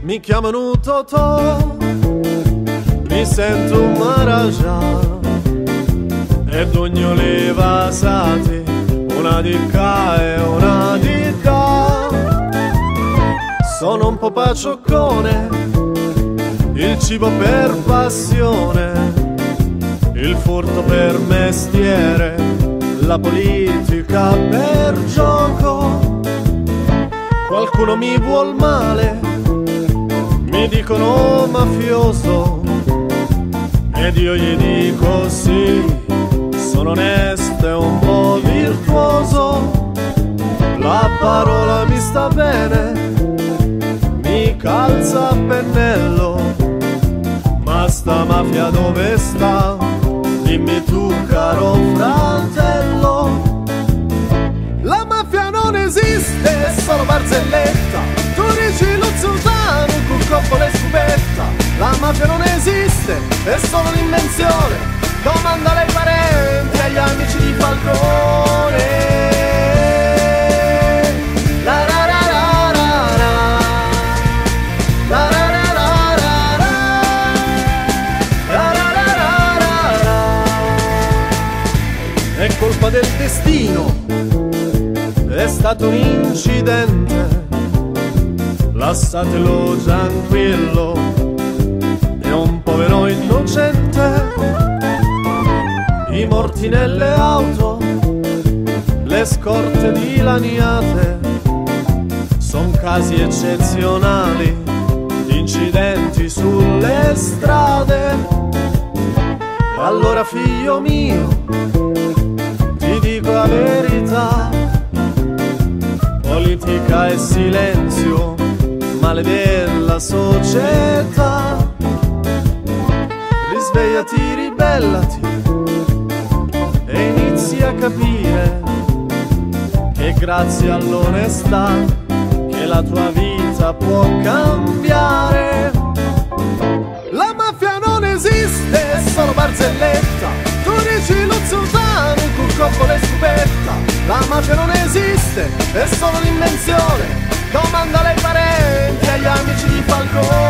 Mi chiamano Totò, mi sento un Maharaja e ognuno le vasate, una di qua e una di là. Sono un po' paccioccone, il cibo per passione, il furto per mestiere, la politica per gioco. Qualcuno mi vuol male, mi dicono mafioso ed io gli dico sì, sono onesto e un po' virtuoso. La parola mi sta bene, mi calza a pennello, ma sta mafia dove sta? Dimmi tu, caro fratello. La mafia non esiste, è solo barzelletta. Tu dici lo sultano, un coppola e scubetta. La mafia non esiste, è solo un'invenzione. Domanda ai parenti, agli amici di Falcone. La ra ra ra ra ra. La ra ra ra ra ra. La ra ra ra ra ra. È colpa del destino, è stato un incidente. Lasciatelo tranquillo, è un povero innocente. I morti nelle auto, le scorte dilaniate, son casi eccezionali di incidenti sulle strade. Allora figlio mio, ti dico la verità, politica e silenzio, male della società. Risvegliati, ribellati e inizi a capire che grazie all'onestà che la tua vita può cambiare. La mafia non esiste, è solo barzelletta. Tu dici lo sultano, un coppola e scubetta. La mafia non esiste, è solo un'invenzione. Domanda ai parenti, agli amici di Falcone.